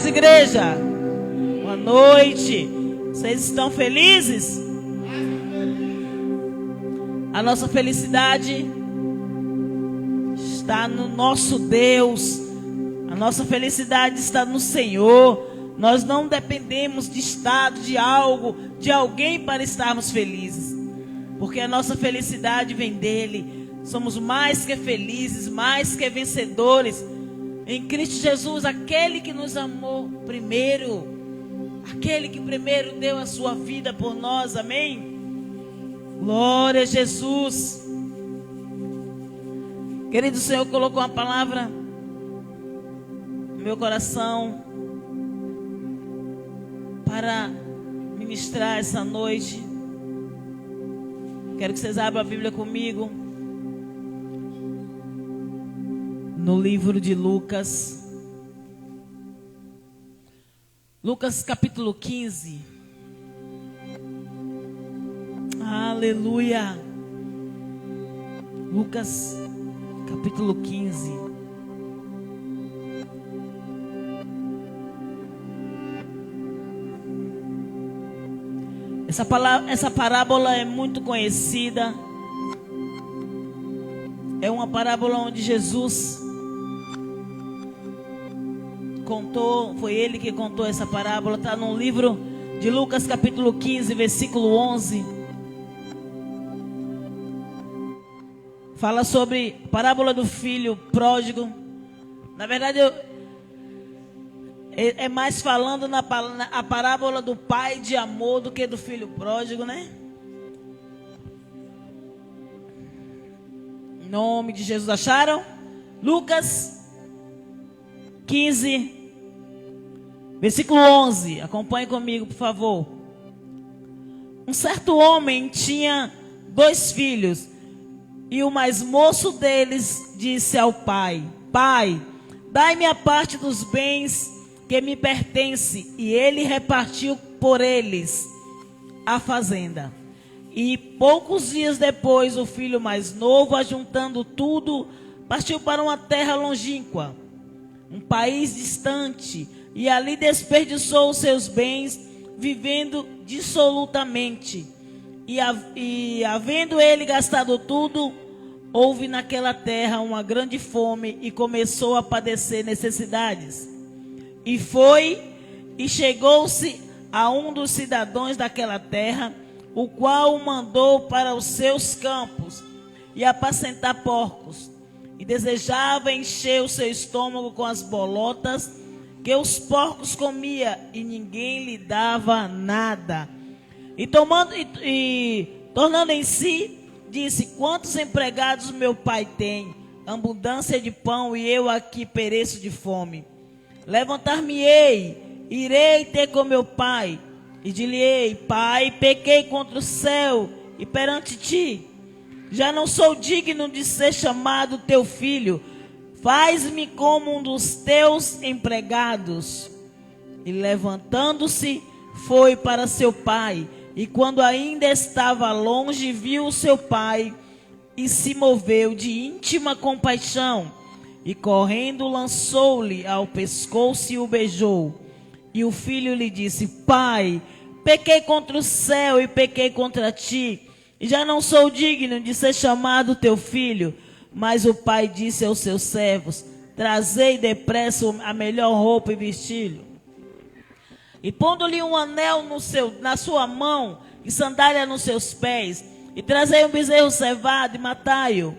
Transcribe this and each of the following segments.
paz, igreja. Boa noite. Vocês estão felizes? A nossa felicidade está no nosso Deus. A nossa felicidade está no Senhor. Nós não dependemos de estado, de algo, de alguém para estarmos felizes. Porque a nossa felicidade vem dele. Somos mais que felizes, mais que vencedores em Cristo Jesus, aquele que nos amou primeiro, aquele que primeiro deu a sua vida por nós, amém? Glória a Jesus. Querido, o Senhor colocou uma palavra no meu coração para ministrar essa noite. Quero que vocês abram a Bíblia comigo no livro de Lucas. Lucas capítulo 15. Aleluia. Lucas capítulo 15. Essa parábola é muito conhecida. É uma parábola onde Jesus contou, foi ele que contou essa parábola. Está no livro de Lucas capítulo 15, versículo 11. Fala sobre a parábola do filho pródigo. Na verdade, é mais falando a parábola do pai de amor do que do filho pródigo, né? Em nome de Jesus, acharam? Lucas 15, versículo 11. Acompanhe comigo, por favor. Um certo homem tinha 2 filhos, e o mais moço deles disse ao pai: Pai, dai-me a parte dos bens que me pertence. E ele repartiu por eles a fazenda. E poucos dias depois, o filho mais novo, ajuntando tudo, partiu para uma terra longínqua, um país distante, e ali desperdiçou os seus bens, vivendo dissolutamente. E havendo ele gastado tudo, houve naquela terra uma grande fome, e começou a padecer necessidades. E foi e chegou-se a um dos cidadãos daquela terra, o qual o mandou para os seus campos e apacentar porcos. E desejava encher o seu estômago com as bolotas que os porcos comiam, e ninguém lhe dava nada. E tornando em si, disse: Quantos empregados meu pai tem? Abundância de pão, e eu aqui pereço de fome. Levantar-me-ei, irei ter com meu pai, e dir-lhe-ei: Pai, pequei contra o céu e perante ti. Já não sou digno de ser chamado teu filho. Faz-me como um dos teus empregados. E levantando-se, foi para seu pai. E quando ainda estava longe, viu o seu pai e se moveu de íntima compaixão. E correndo, lançou-lhe ao pescoço e o beijou. E o filho lhe disse: Pai, pequei contra o céu e pequei contra ti, e já não sou digno de ser chamado teu filho. Mas o pai disse aos seus servos: Trazei depressa a melhor roupa e vesti-lo. E pondo-lhe um anel na sua mão e sandália nos seus pés, e trazei um bezerro cevado e matai-o.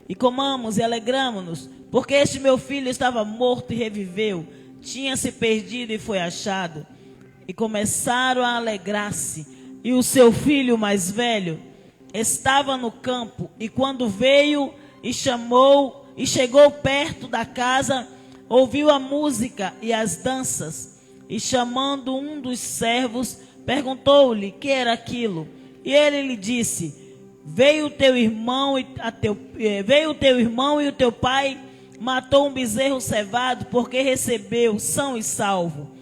E comamos e alegramo-nos, porque este meu filho estava morto e reviveu, tinha se perdido e foi achado. E começaram a alegrar-se. E o seu filho mais velho estava no campo, e quando veio e chegou perto da casa, ouviu a música e as danças. E chamando um dos servos, perguntou-lhe que era aquilo. E ele lhe disse: Veio o teu irmão e o teu pai matou um bezerro cevado, porque recebeu são e salvo.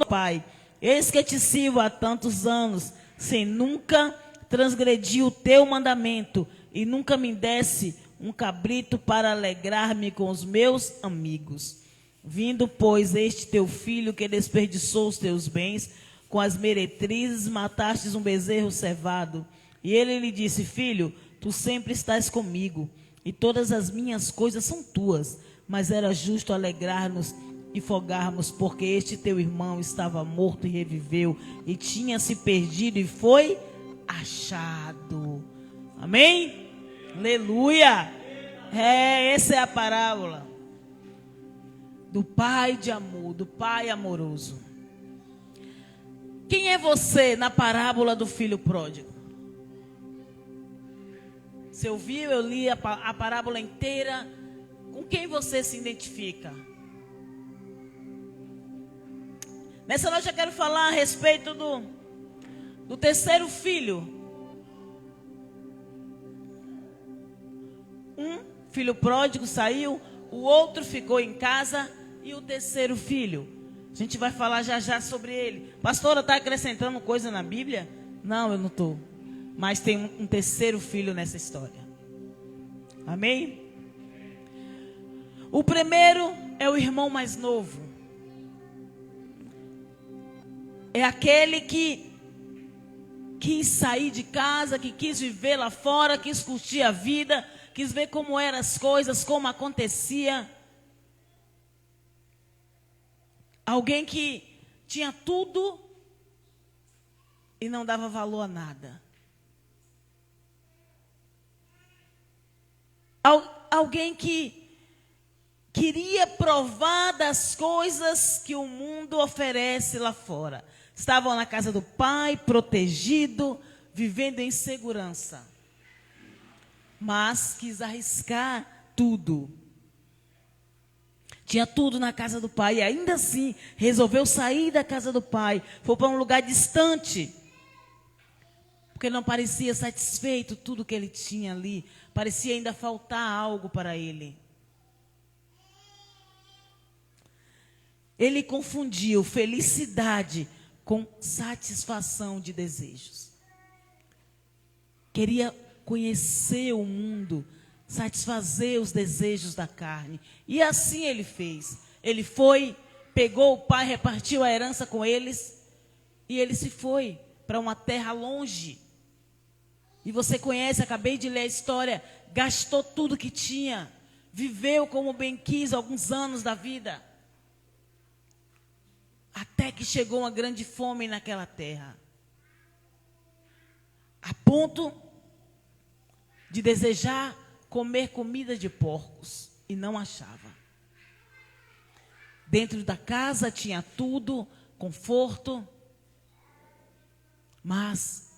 Pai, eis que te sirvo há tantos anos, sem nunca transgredi o teu mandamento e nunca me desse um cabrito para alegrar-me com os meus amigos. Vindo, pois, este teu filho que desperdiçou os teus bens, com as meretrizes matastes um bezerro cevado. E ele lhe disse: filho, tu sempre estás comigo, e todas as minhas coisas são tuas. Mas era justo alegrar-nos e folgarmos, porque este teu irmão estava morto e reviveu, e tinha se perdido e foi achado. Amém? Aleluia! Essa é a parábola do pai de amor, do pai amoroso. Quem é você na parábola do filho pródigo? Você ouviu? Eu li a parábola inteira. Com quem você se identifica? Nessa noite eu quero falar a respeito do terceiro filho. Um filho pródigo saiu, o outro ficou em casa e o terceiro filho. A gente vai falar já já sobre ele. Pastora, está acrescentando coisa na Bíblia? Não, eu não estou. Mas tem um terceiro filho nessa história. Amém? O primeiro é o irmão mais novo. É aquele que quis sair de casa, que quis viver lá fora, quis curtir a vida, quis ver como eram as coisas, como acontecia. Alguém que tinha tudo e não dava valor a nada. Alguém que queria provar das coisas que o mundo oferece lá fora. Estavam na casa do pai, protegido, vivendo em segurança. Mas quis arriscar tudo. Tinha tudo na casa do pai e ainda assim resolveu sair da casa do pai. Foi para um lugar distante. Porque não parecia satisfeito tudo que ele tinha ali. Parecia ainda faltar algo para ele. Ele confundiu felicidade com satisfação de desejos. Queria conhecer o mundo, satisfazer os desejos da carne. E assim ele fez. Ele foi, pegou o pai, repartiu a herança com eles e ele se foi para uma terra longe. E você conhece, acabei de ler a história, gastou tudo que tinha, viveu como bem quis alguns anos da vida. Até que chegou uma grande fome naquela terra. A ponto de desejar comer comida de porcos. E não achava. Dentro da casa tinha tudo, conforto. Mas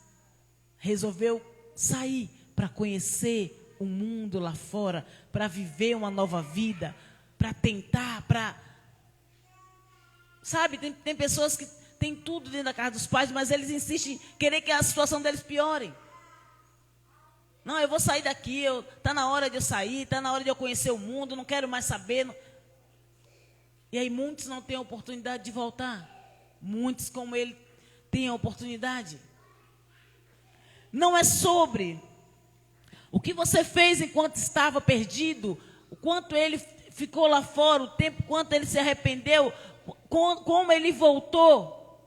resolveu sair para conhecer o mundo lá fora. Para viver uma nova vida. Para tentar, para... Sabe, tem pessoas que têm tudo dentro da casa dos pais, mas eles insistem em querer que a situação deles piore. Não, eu vou sair daqui, está na hora de eu sair, está na hora de eu conhecer o mundo, não quero mais saber. E aí muitos não têm a oportunidade de voltar. Muitos como ele têm a oportunidade. Não é sobre o que você fez enquanto estava perdido, o quanto ele ficou lá fora, o tempo, quanto ele se arrependeu, como ele voltou.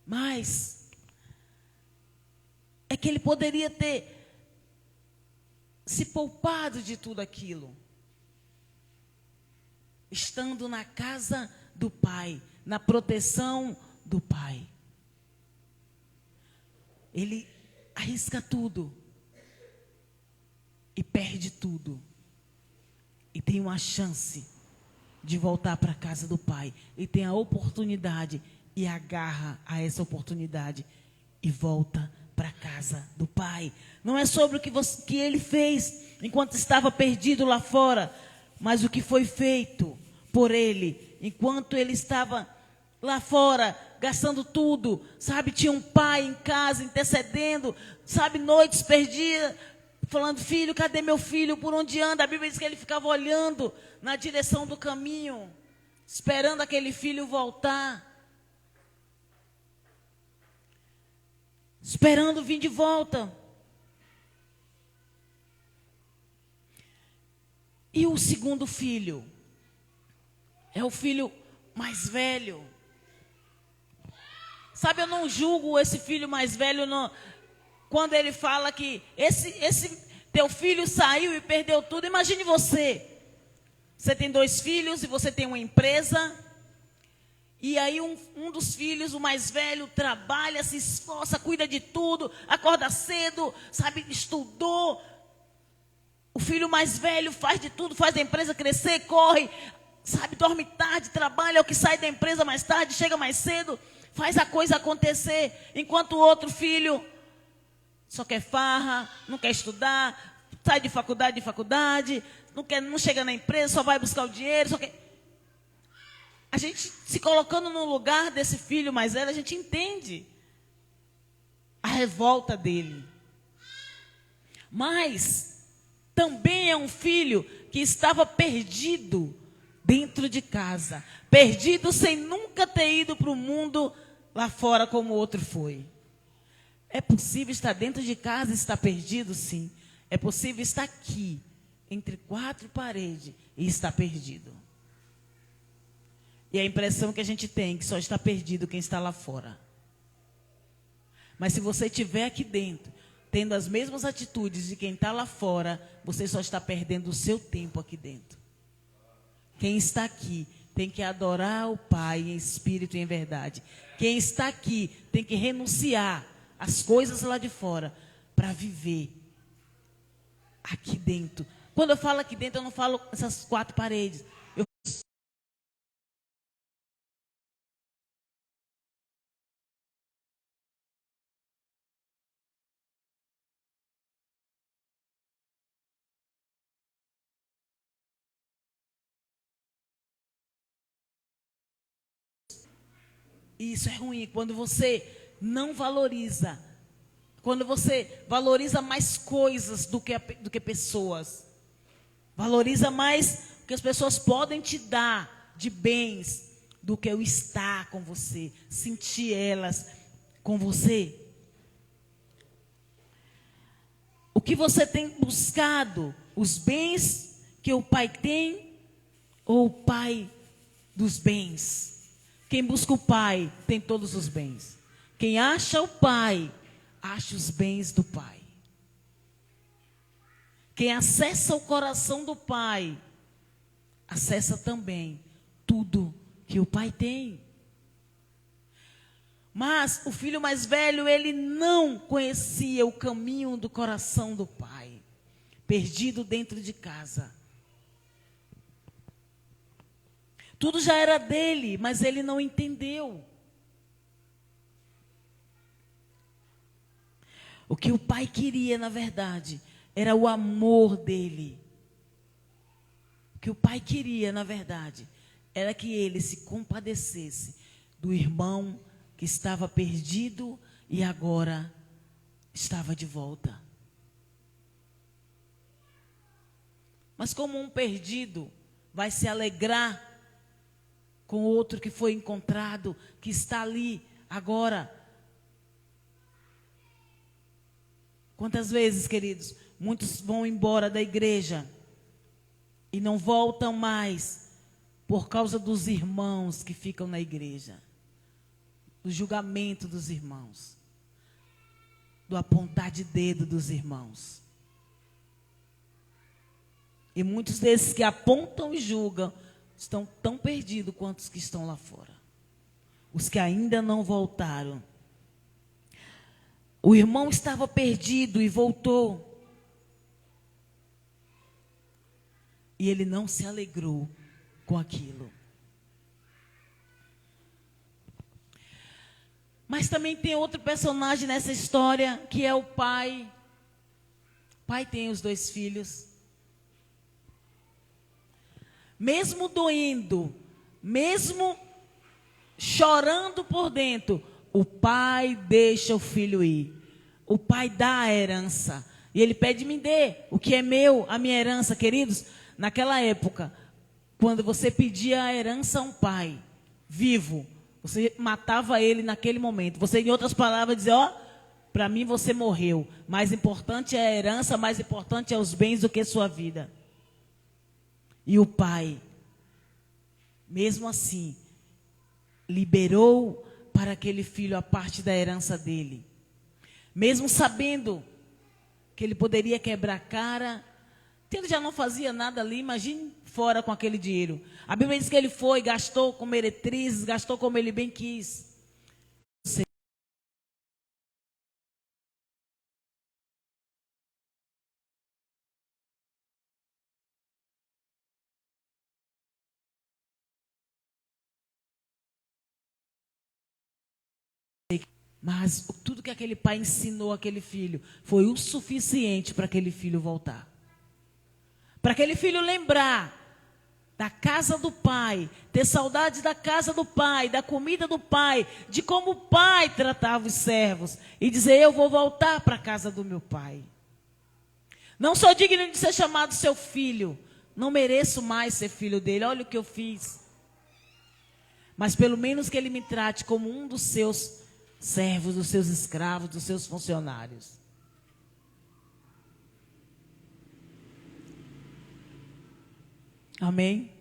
Mas é que ele poderia ter se poupado de tudo aquilo, estando na casa do pai, na proteção do pai. Ele arrisca tudo e perde tudo, e tem uma chance de voltar para a casa do pai, e tem a oportunidade e agarra a essa oportunidade e volta para a casa do pai. Não é sobre o que ele fez enquanto estava perdido lá fora, mas o que foi feito por ele enquanto ele estava lá fora, gastando tudo, sabe? Tinha um pai em casa intercedendo, sabe? Noites perdidas, falando: filho, cadê meu filho? Por onde anda? A Bíblia diz que ele ficava olhando na direção do caminho, esperando aquele filho voltar. esperando vir de volta. E o segundo filho? É o filho mais velho. Sabe, eu não julgo esse filho mais velho não, quando ele fala que esse teu filho saiu e perdeu tudo. Imagine você. Você tem 2 filhos e você tem uma empresa. E aí um dos filhos, o mais velho, trabalha, se esforça, cuida de tudo, acorda cedo, sabe, estudou. O filho mais velho faz de tudo, faz a empresa crescer, corre, sabe, dorme tarde, trabalha, é o que sai da empresa mais tarde, chega mais cedo, faz a coisa acontecer. Enquanto o outro filho só quer farra, não quer estudar, sai de faculdade em faculdade, não chega na empresa, só vai buscar o dinheiro, só quer... A gente se colocando no lugar desse filho mais velho, a gente entende a revolta dele. Mas também é um filho que estava perdido dentro de casa. Perdido sem nunca ter ido para o mundo lá fora como o outro foi. É possível estar dentro de casa e estar perdido? Sim. É possível estar aqui, entre 4 paredes, e estar perdido. E a impressão que a gente tem que só está perdido quem está lá fora. Mas se você estiver aqui dentro, tendo as mesmas atitudes de quem está lá fora, você só está perdendo o seu tempo aqui dentro. Quem está aqui tem que adorar o Pai em espírito e em verdade. Quem está aqui tem que renunciar às coisas lá de fora para viver aqui dentro. Quando eu falo aqui dentro, eu não falo essas 4 paredes. E isso é ruim, quando você não valoriza, quando você valoriza mais coisas do que pessoas, valoriza mais o que as pessoas podem te dar de bens, do que o estar com você, sentir elas com você. O que você tem buscado? Os bens que o pai tem ou o pai dos bens? Quem busca o pai tem todos os bens. Quem acha o pai, acha os bens do pai. Quem acessa o coração do pai, acessa também tudo que o pai tem. Mas o filho mais velho, ele não conhecia o caminho do coração do pai, perdido dentro de casa. Tudo já era dele, mas ele não entendeu. O que o pai queria, na verdade, era o amor dele. O que o pai queria, na verdade, era que ele se compadecesse do irmão que estava perdido e agora estava de volta. Mas como um perdido vai se alegrar com outro que foi encontrado, que está ali agora? Quantas vezes, queridos, muitos vão embora da igreja e não voltam mais por causa dos irmãos que ficam na igreja, do julgamento dos irmãos, do apontar de dedo dos irmãos. E muitos desses que apontam e julgam estão tão perdidos quanto os que estão lá fora. Os que ainda não voltaram. O irmão estava perdido e voltou. E ele não se alegrou com aquilo. Mas também tem outro personagem nessa história, que é o pai. O pai tem os 2 filhos. Mesmo doendo, mesmo chorando por dentro, o pai deixa o filho ir. O pai dá a herança. E ele pede: me dê o que é meu, a minha herança. Queridos, naquela época, quando você pedia a herança a um pai vivo, você matava ele naquele momento. Você, em outras palavras, dizia: ó, Para mim você morreu. Mais importante é a herança, mais importante é os bens do que sua vida. E o pai, mesmo assim, liberou para aquele filho a parte da herança dele. Mesmo sabendo que ele poderia quebrar a cara, ele já não fazia nada ali, imagine fora com aquele dinheiro. A Bíblia diz que ele foi, gastou com meretrizes, gastou como ele bem quis. Mas tudo que aquele pai ensinou aquele filho foi o suficiente para aquele filho voltar. Para aquele filho lembrar da casa do pai, ter saudade da casa do pai, da comida do pai, de como o pai tratava os servos e dizer: eu vou voltar para a casa do meu pai. Não sou digno de ser chamado seu filho, não mereço mais ser filho dele, olha o que eu fiz. Mas pelo menos que ele me trate como um dos seus servos, dos seus escravos, dos seus funcionários. Amém?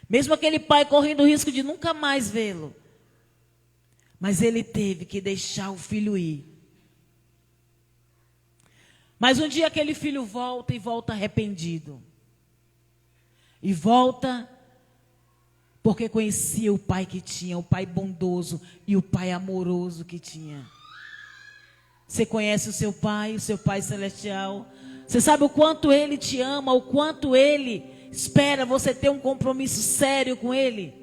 Mesmo aquele pai correndo o risco de nunca mais vê-lo, mas ele teve que deixar o filho ir. Mas um dia aquele filho volta e volta arrependido. E volta porque conhecia o pai que tinha, o pai bondoso e o pai amoroso que tinha. Você conhece o seu pai celestial? Você sabe o quanto ele te ama, o quanto ele espera você ter um compromisso sério com ele?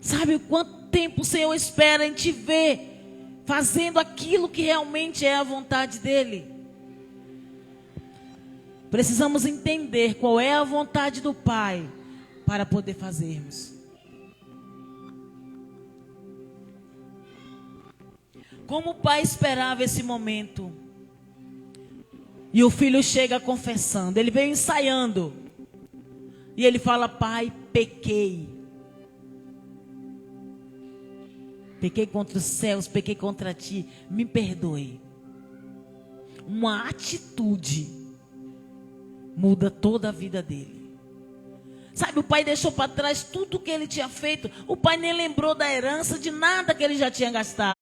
Sabe o quanto tempo o Senhor espera em te ver fazendo aquilo que realmente é a vontade dele? Precisamos entender qual é a vontade do Pai para poder fazermos. Como o pai esperava esse momento. E o filho chega confessando. Ele veio ensaiando. E ele fala: pai, pequei. Pequei contra os céus, pequei contra ti. Me perdoe. Uma atitude muda toda a vida dele. Sabe, o pai deixou para trás tudo o que ele tinha feito. O pai nem lembrou da herança, de nada que ele já tinha gastado.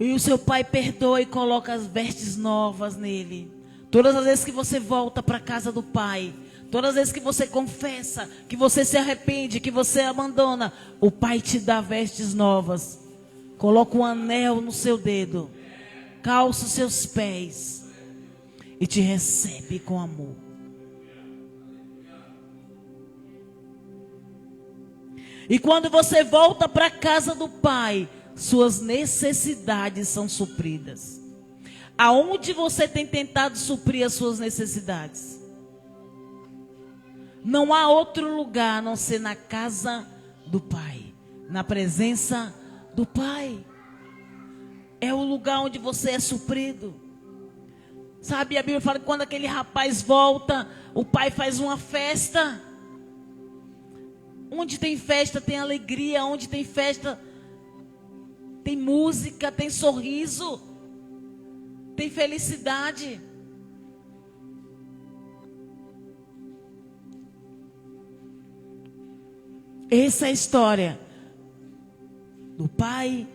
E o seu pai perdoa e coloca as vestes novas nele. Todas as vezes que você volta para a casa do pai, todas as vezes que você confessa, que você se arrepende, que você abandona, o pai te dá vestes novas. Coloca um anel no seu dedo, calça os seus pés e te recebe com amor. E quando você volta para a casa do pai, suas necessidades são supridas. Aonde você tem tentado suprir as suas necessidades? Não há outro lugar a não ser na casa do Pai, na presença do Pai. É o lugar onde você é suprido. Sabe, a Bíblia fala que quando aquele rapaz volta, o pai faz uma festa. Onde tem festa tem alegria, onde tem festa tem música, tem sorriso, tem felicidade. Essa é a história do pai,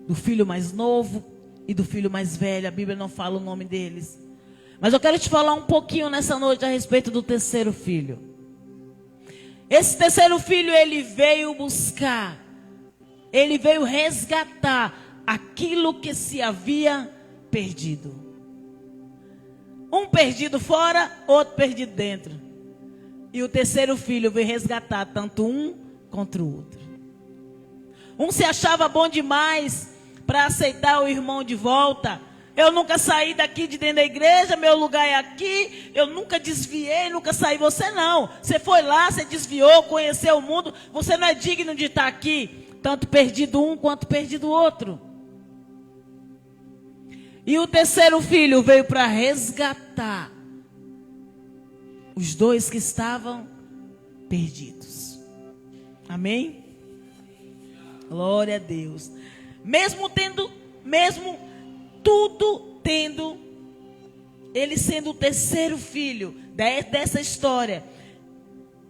do filho mais novo e do filho mais velho. A Bíblia não fala o nome deles. Mas eu quero te falar um pouquinho nessa noite a respeito do terceiro filho. Esse terceiro filho, ele veio buscar, ele veio resgatar aquilo que se havia perdido. Um perdido fora, outro perdido dentro. E o terceiro filho veio resgatar tanto um contra o outro. Um se achava bom demais para aceitar o irmão de volta. Eu nunca saí daqui de dentro da igreja, meu lugar é aqui, eu nunca desviei, nunca saí. Você não. Você foi lá, você desviou, conheceu o mundo, você não é digno de estar aqui. Tanto perdido um quanto perdido o outro. E o terceiro filho veio para resgatar os dois que estavam perdidos. Amém? Glória a Deus. Mesmo tudo tendo, ele sendo o terceiro filho dessa história,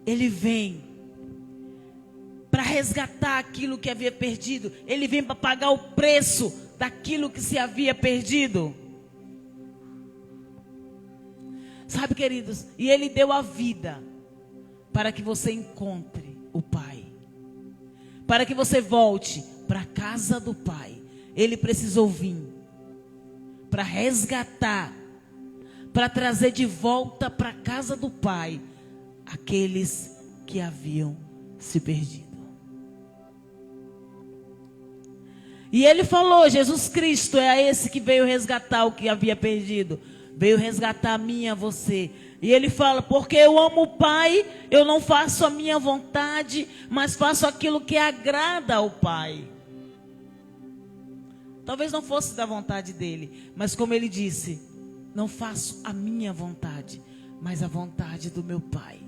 ele vem para resgatar aquilo que havia perdido. Ele vem para pagar o preço daquilo que se havia perdido. Sabe, queridos, e ele deu a vida para que você encontre o Pai, para que você volte para a casa do Pai. Ele precisou vir para resgatar, para trazer de volta para a casa do Pai aqueles que haviam se perdido. E ele falou, Jesus Cristo é esse que veio resgatar o que havia perdido. Veio resgatar a mim e a você. E ele fala, porque eu amo o Pai, eu não faço a minha vontade, mas faço aquilo que agrada ao Pai. Talvez não fosse da vontade dele, mas como ele disse, não faço a minha vontade, mas a vontade do meu Pai.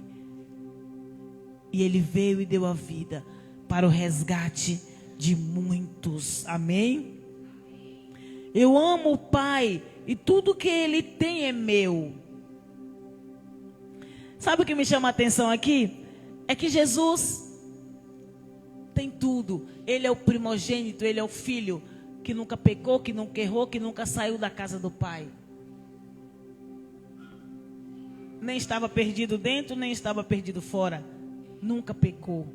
E ele veio e deu a vida para o resgate de muitos. Amém? Eu amo o Pai e tudo que ele tem é meu. Sabe o que me chama a atenção aqui? É que Jesus tem tudo. Ele é o primogênito, ele é o filho que nunca pecou, que nunca errou, que nunca saiu da casa do Pai. Nem estava perdido dentro, nem estava perdido fora. Nunca pecou.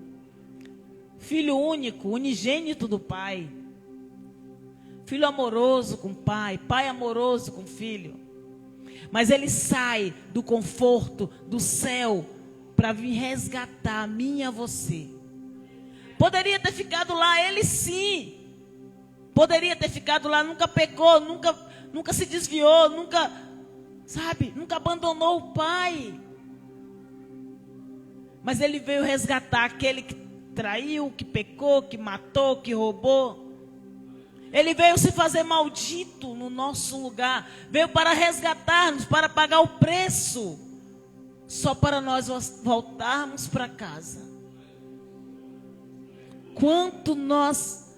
Filho único, unigênito do Pai. Filho amoroso com o Pai, Pai amoroso com o Filho. Mas ele sai do conforto do céu para vir resgatar a mim e a você. Poderia ter ficado lá, ele sim. Poderia ter ficado lá, nunca pecou, nunca se desviou, nunca abandonou o Pai. Mas ele veio resgatar aquele que traiu, que pecou, que matou, que roubou. Ele veio se fazer maldito no nosso lugar. Veio para resgatar-nos, para pagar o preço. Só para nós voltarmos para casa. Quanto nós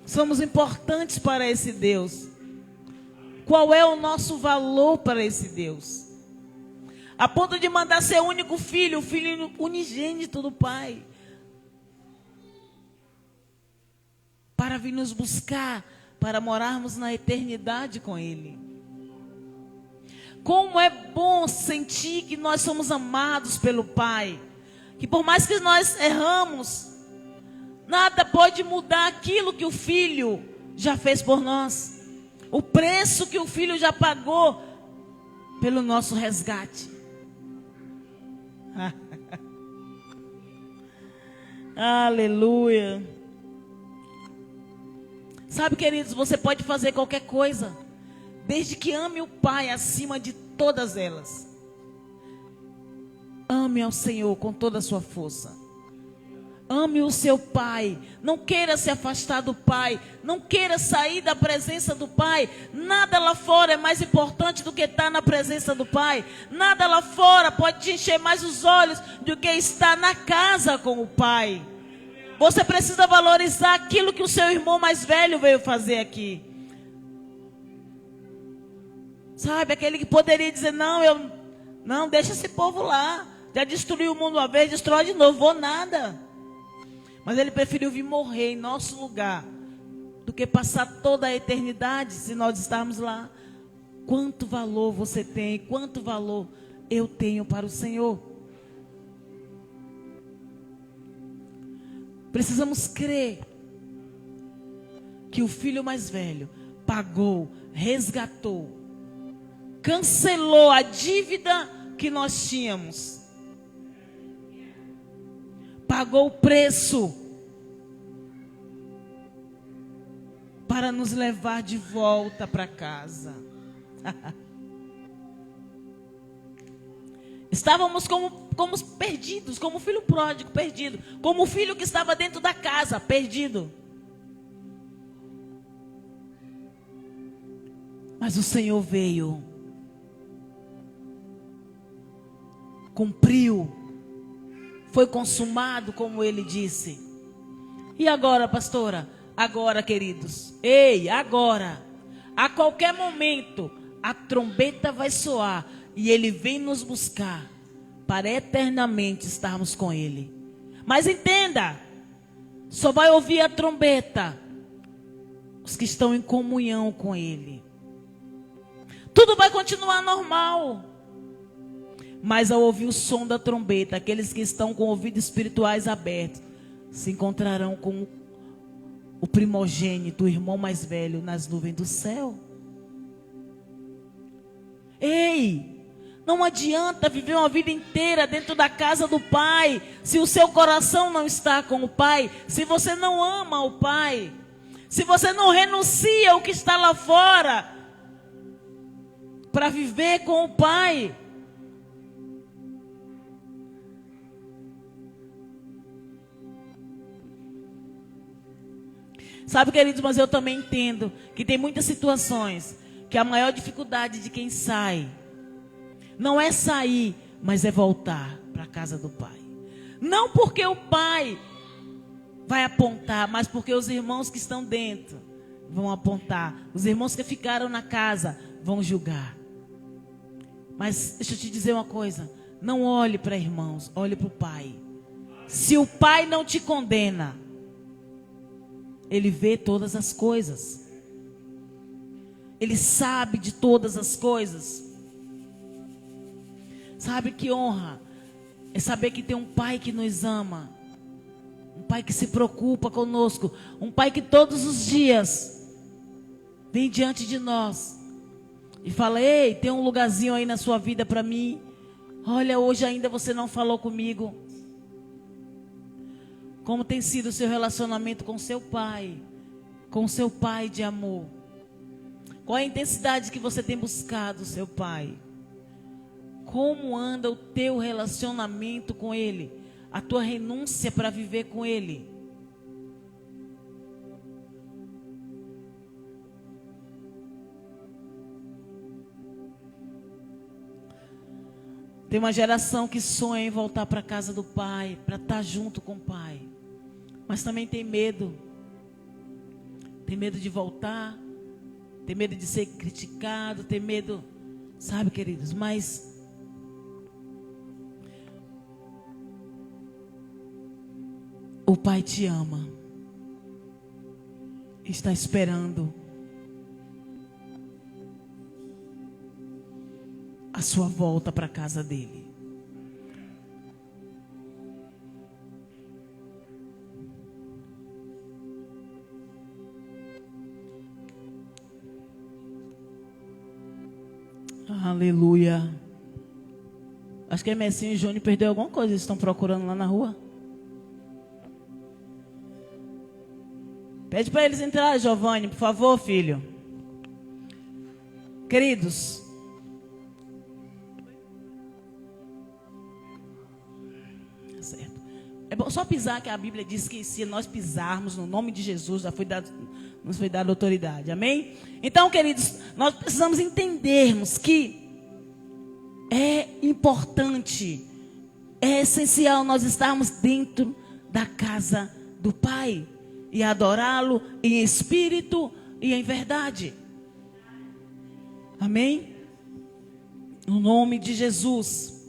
somos importantes para esse Deus. Qual é o nosso valor para esse Deus? A ponto de mandar ser único filho, o filho unigênito do Pai. Para vir nos buscar, para morarmos na eternidade com Ele. Como é bom sentir que nós somos amados pelo Pai. Que por mais que nós erramos, nada pode mudar aquilo que o Filho já fez por nós. O preço que o Filho já pagou pelo nosso resgate. Aleluia. Sabe, queridos, você pode fazer qualquer coisa, desde que ame o Pai acima de todas elas. Ame ao Senhor com toda a sua força. Ame o seu Pai. Não queira se afastar do Pai. Não queira sair da presença do Pai. Nada lá fora é mais importante do que estar na presença do Pai. Nada lá fora pode te encher mais os olhos do que estar na casa com o Pai. Você precisa valorizar aquilo que o seu irmão mais velho veio fazer aqui. Sabe, aquele que poderia dizer, não, deixa esse povo lá. Já destruiu o mundo uma vez, destrói de novo, vou nada. Mas ele preferiu vir morrer em nosso lugar do que passar toda a eternidade se nós estarmos lá. Quanto valor você tem, quanto valor eu tenho para o Senhor. Precisamos crer que o filho mais velho pagou, resgatou, cancelou a dívida que nós tínhamos. Pagou o preço. para nos levar de volta para casa. Estávamos como perdidos, como o filho pródigo perdido, como o filho que estava dentro da casa perdido. Mas o Senhor veio, cumpriu, foi consumado, como Ele disse. E agora, pastora? Agora, queridos, agora, a qualquer momento, a trombeta vai soar e Ele vem nos buscar para eternamente estarmos com Ele. Mas entenda, só vai ouvir a trombeta os que estão em comunhão com Ele. Tudo vai continuar normal, mas ao ouvir o som da trombeta, aqueles que estão com ouvidos espirituais abertos se encontrarão com o primogênito, o irmão mais velho, nas nuvens do céu. Ei, não adianta viver uma vida inteira dentro da casa do Pai, se o seu coração não está com o Pai, se você não ama o Pai, se você não renuncia ao que está lá fora, para viver com o Pai. Sabe, queridos, mas eu também entendo que tem muitas situações que a maior dificuldade de quem sai não é sair, mas é voltar para a casa do Pai. Não porque o Pai vai apontar, mas porque os irmãos que estão dentro vão apontar. Os irmãos que ficaram na casa vão julgar. Mas deixa eu te dizer uma coisa, não olhe para irmãos, olhe para o Pai. Se o Pai não te condena, Ele vê todas as coisas. Ele sabe de todas as coisas. Sabe que honra é saber que tem um Pai que nos ama. Um Pai que se preocupa conosco. Um Pai que todos os dias vem diante de nós e fala: ei, tem um lugarzinho aí na sua vida para mim. Olha, hoje ainda você não falou comigo. Como tem sido o seu relacionamento com seu pai? Com seu pai de amor? Qual a intensidade que você tem buscado, seu pai? Como anda o teu relacionamento com ele? A tua renúncia para viver com ele? Tem uma geração que sonha em voltar para a casa do pai, para estar junto com o pai. Mas também tem medo. Tem medo de voltar. Tem medo de ser criticado. Tem medo, sabe, queridos? Mas o Pai te ama. Está esperando a sua volta para a casa dele. Aleluia. Acho que a Messinho e Júnior perdeu alguma coisa. Eles estão procurando lá na rua. Pede para eles entrarem, Giovanni, por favor, filho. Queridos, certo. É bom só pisar, que a Bíblia diz que se nós pisarmos no nome de Jesus, nos foi dada autoridade. Amém? Então, queridos, nós precisamos entendermos que é importante, é essencial nós estarmos dentro da casa do Pai e adorá-lo em espírito e em verdade. Amém? No nome de Jesus.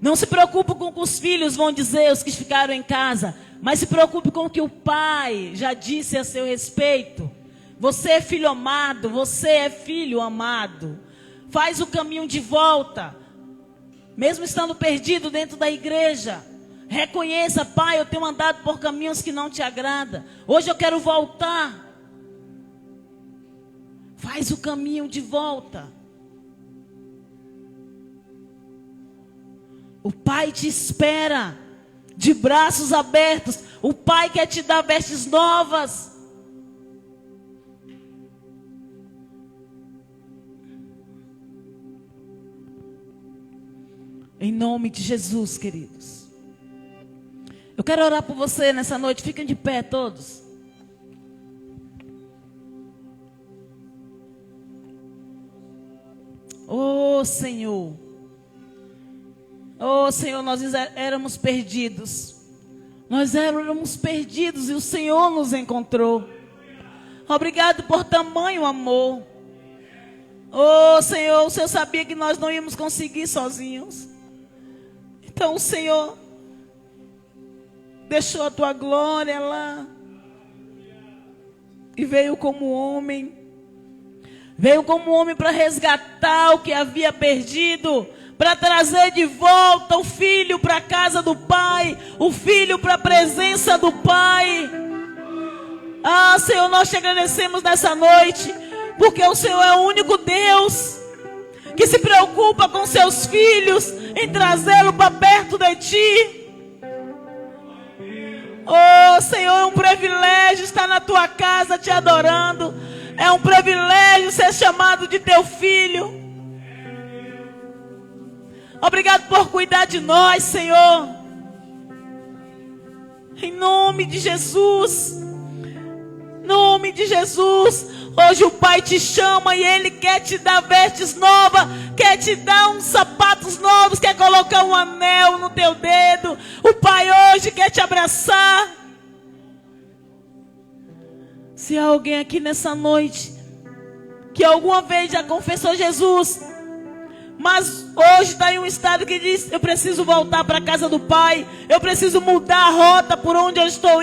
Não se preocupe com o que os filhos vão dizer, os que ficaram em casa, mas se preocupe com o que o Pai já disse a seu respeito. Você é filho amado, você é filho amado. Faz o caminho de volta, mesmo estando perdido dentro da igreja. Reconheça: Pai, eu tenho andado por caminhos que não te agradam. Hoje eu quero voltar. Faz o caminho de volta. O Pai te espera de braços abertos. O Pai quer te dar vestes novas. Em nome de Jesus, queridos. Eu quero orar por você nessa noite. Fiquem de pé todos. Oh, Senhor. Oh, Senhor, nós éramos perdidos. Nós éramos perdidos e o Senhor nos encontrou. Obrigado por tamanho amor. Oh, Senhor, o Senhor sabia que nós não íamos conseguir sozinhos. Então o Senhor deixou a tua glória lá. E veio como homem. Veio como homem para resgatar o que havia perdido. Para trazer de volta o filho para a casa do Pai. O filho para a presença do Pai. Ah, Senhor, nós te agradecemos nessa noite. Porque o Senhor é o único Deus que se preocupa com seus filhos, em trazê-lo para perto de ti. Oh, Senhor, é um privilégio estar na tua casa te adorando. É um privilégio ser chamado de teu filho. Obrigado por cuidar de nós, Senhor. Em nome de Jesus. Em nome de Jesus. Hoje o Pai te chama e Ele quer te dar vestes novas, quer te dar uns sapatos novos, quer colocar um anel no teu dedo. O Pai hoje quer te abraçar. Se há alguém aqui nessa noite que alguma vez já confessou Jesus, mas hoje está em um estado que diz: eu preciso voltar para a casa do Pai, eu preciso mudar a rota por onde eu estou indo.